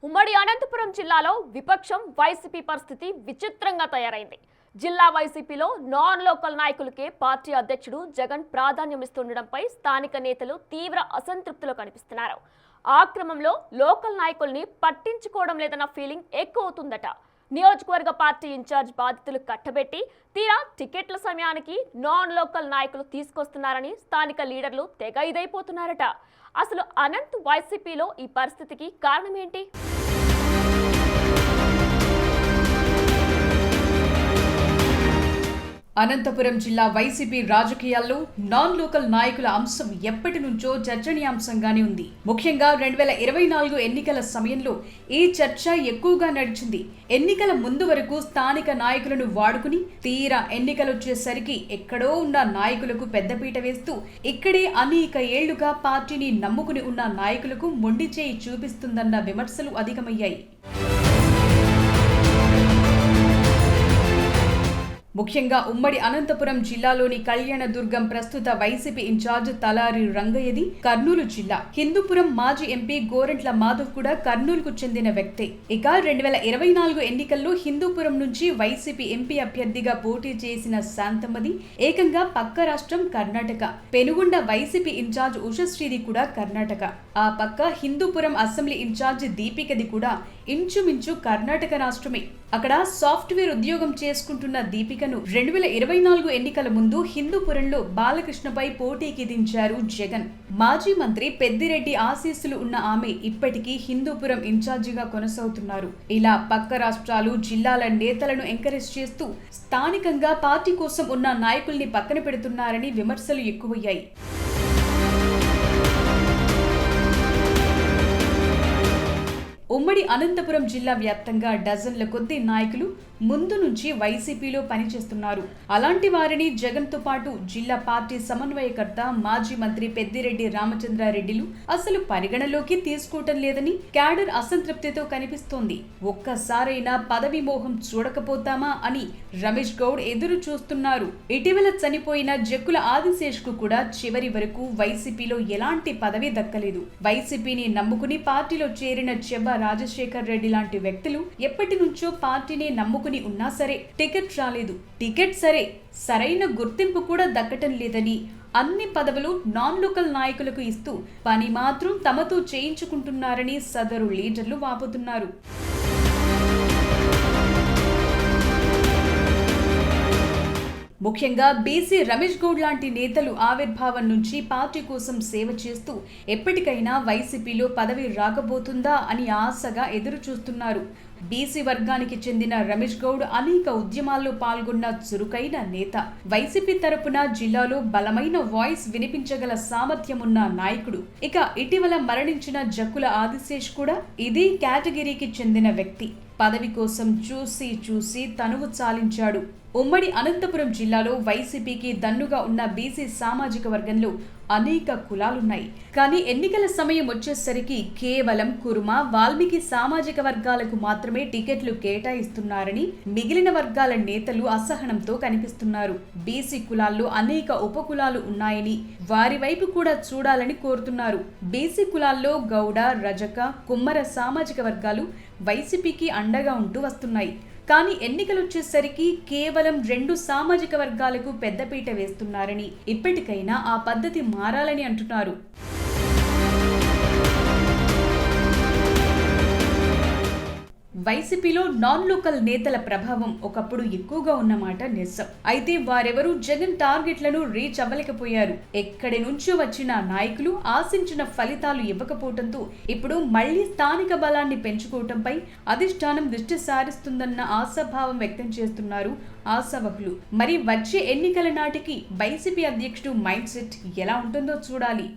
ఉమ్మడి అనంతపురం జిల్లాలో విపక్షం వైసీపీ పరిస్థితి విచిత్రంగా తయారైంది. జిల్లా వైసీపీలో నాన్ లోకల్ నాయకులకే పార్టీ అధ్యక్షుడు జగన్ ప్రాధాన్యం ఇస్తుండడంపై స్థానిక నేతలు తీవ్ర అసంతృప్తిలో కనిపిస్తున్నారు. ఆ క్రమంలో లోకల్ నాయకుల్ని పట్టించుకోవడం లేదన్న ఫీలింగ్ ఎక్కువ అవుతుందట. నియోజకవర్గ పార్టీ ఇన్ఛార్జ్ బాధితులు కట్టబెట్టి తీరా టికెట్ల సమయానికి నాన్ లోకల్ నాయకులు తీసుకొస్తున్నారని స్థానిక లీడర్లు తెగ ఇదైపోతున్నారట. అసలు అనంత్ వైసీపీలో ఈ పరిస్థితికి కారణం ఏంటి? అనంతపురం జిల్లా వైసీపీ రాజకీయాల్లో నాన్ లోకల్ నాయకుల అంశం ఎప్పటి నుంచో చర్చనీయాంశంగానే ఉంది. ముఖ్యంగా 2024 ఎన్నికల సమయంలో ఈ చర్చ ఎక్కువగా నడిచింది. ఎన్నికల ముందు వరకు స్థానిక నాయకులను వాడుకుని తీరా ఎన్నికలొచ్చేసరికి ఎక్కడో ఉన్న నాయకులకు పెద్దపీట వేస్తూ ఇక్కడే అనేక ఏళ్లుగా పార్టీని నమ్ముకుని ఉన్న నాయకులకు మొండి చేయి చూపిస్తుందన్న విమర్శలు అధికమయ్యాయి. ముఖ్యంగా ఉమ్మడి అనంతపురం జిల్లాలోని కళ్యాణదుర్గం ప్రస్తుత వైసీపీ ఇన్ఛార్జ్ తలారి రంగయ్యది కర్నూలు జిల్లా. హిందూపురం మాజీ ఎంపీ గోరంట్ల మాధవ్ కూడా కర్నూలుకు చెందిన వ్యక్తే. ఇక 2024 ఎన్నికల్లో హిందూపురం నుంచి వైసీపీ ఎంపీ అభ్యర్థిగా పోటీ చేసిన శాంతమ్మది ఏకంగా పక్క రాష్ట్రం కర్ణాటక. పెనుగొండ వైసీపీ ఇన్ఛార్జ్ ఉషశ్రీది కూడా కర్ణాటక. ఆ పక్క హిందూపురం అసెంబ్లీ ఇన్ఛార్జ్ దీపికది కూడా ఇంచుమించు కర్ణాటక రాష్ట్రమే. అక్కడ సాఫ్ట్వేర్ ఉద్యోగం చేసుకుంటున్న దీపికను 2024 ఎన్నికల ముందు హిందూపురంలో బాలకృష్ణపై పోటీకి దించారు జగన్. మాజీ మంత్రి పెద్దిరెడ్డి ఆశీస్సులు ఉన్న ఆమె ఇప్పటికీ హిందూపురం ఇన్ఛార్జిగా కొనసాగుతున్నారు. ఇలా పక్క రాష్ట్రాలు, జిల్లాల నేతలను ఎంకరేజ్ చేస్తూ స్థానికంగా పార్టీ కోసం ఉన్న నాయకుల్ని పక్కన పెడుతున్నారని విమర్శలు ఎక్కువయ్యాయి. ఉమ్మడి అనంతపురం జిల్లా వ్యాప్తంగా డజన్ల కొద్ది నాయకులు ముందు నుంచి వైసీపీలో పనిచేస్తున్నారు. అలాంటి వారిని జగన్ తో పాటు జిల్లా పార్టీ సమన్వయకర్త మాజీ మంత్రి పెద్దిరెడ్డి రామచంద్రారెడ్డిలు అసలు పరిగణలోకి తీసుకోవటం లేదని క్యాడర్ అసంతృప్తితో కనిపిస్తోంది. ఒక్కసారైనా పదవి మోహం చూడకపోతామా అని రమేష్ గౌడ్ ఎదురు చూస్తున్నారు. ఇటీవల చనిపోయిన జక్కుల ఆదిశేష్ కు కూడా చివరి వరకు వైసీపీలో ఎలాంటి పదవి దక్కలేదు. వైసీపీని నమ్ముకుని పార్టీలో చేరిన చెబ్బ రాజశేఖర్ రెడ్డి లాంటి వ్యక్తులు ఎప్పటి నుంచో పార్టీని నమ్ముకుని ఉన్నా సరే టికెట్ రాలేదు. టికెట్ సరే, సరైన గుర్తింపు కూడా దక్కటం లేదని అన్ని పదవులు నాన్ లోకల్ నాయకులకు ఇస్తూ పని మాత్రం తమతో చేయించుకుంటున్నారని సదరు లీడర్లు వాపోతున్నారు. ముఖ్యంగా బీసీ రమేష్ గౌడ్ లాంటి నేతలు ఆవిర్భావం నుంచి పార్టీ కోసం సేవ చేస్తూ ఎప్పటికైనా వైసీపీలో పదవి రాకపోతుందా అని ఆశగా ఎదురు చూస్తున్నారు. బీసీ వర్గానికి చెందిన రమేష్ గౌడ్ అనేక ఉద్యమాల్లో పాల్గొన్న చురుకైన నేత. వైసీపీ తరపున జిల్లాలో బలమైన వాయిస్ వినిపించగల సామర్థ్యమున్న నాయకుడు. ఇక ఇటీవల మరణించిన జక్కుల ఆదిశేష్ కూడా ఇదే కేటగిరీకి చెందిన వ్యక్తి. పదవి కోసం చూసి తనువు చాలించాడు. ఉమ్మడి అనంతపురం జిల్లాలో వైసీపీకి దన్నుగా ఉన్న బీసీ సామాజిక వర్గంలో అనేక కులాలున్నాయి. కానీ ఎన్నికల సమయం వచ్చేసరికి కేవలం కురుమ, వాల్మీకి సామాజిక వర్గాలకు మాత్రమే టికెట్లు కేటాయిస్తున్నారని మిగిలిన వర్గాల నేతలు అసహనంతో కనిపిస్తున్నారు. బీసీ కులాల్లో అనేక ఉపకులాలు ఉన్నాయని వారి వైపు కూడా చూడాలని కోరుతున్నారు. బీసీ కులాల్లో గౌడ, రజక, కుమ్మర సామాజిక వర్గాలు వైసీపీకి అండగా ఉంటూ వస్తున్నాయి. కానీ ఎన్నికలొచ్చేసరికి కేవలం 2 సామాజిక వర్గాలకు పెద్దపీట వేస్తున్నారని, ఇప్పటికైనా ఆ పద్ధతి మారాలని అంటున్నారు. వైసీపీలో నాన్ లోకల్ నేతల ప్రభావం ఒకప్పుడు ఎక్కువగా ఉన్నమాట నిజం. అయితే వారెవరూ జగన్ టార్గెట్లను రీచ్ అవ్వలేకపోయారు. ఎక్కడి నుంచో వచ్చిన నాయకులు ఆశించిన ఫలితాలు ఇవ్వకపోవడంతో ఇప్పుడు మళ్లీ స్థానిక బలాన్ని పెంచుకోవటంపై అధిష్టానం దృష్టి సారిస్తుందన్న ఆశాభావం వ్యక్తం చేస్తున్నారు ఆశావహులు. మరి వచ్చే ఎన్నికల నాటికి వైసీపీ అధ్యక్షుడు మైండ్ సెట్ ఎలా ఉంటుందో చూడాలి.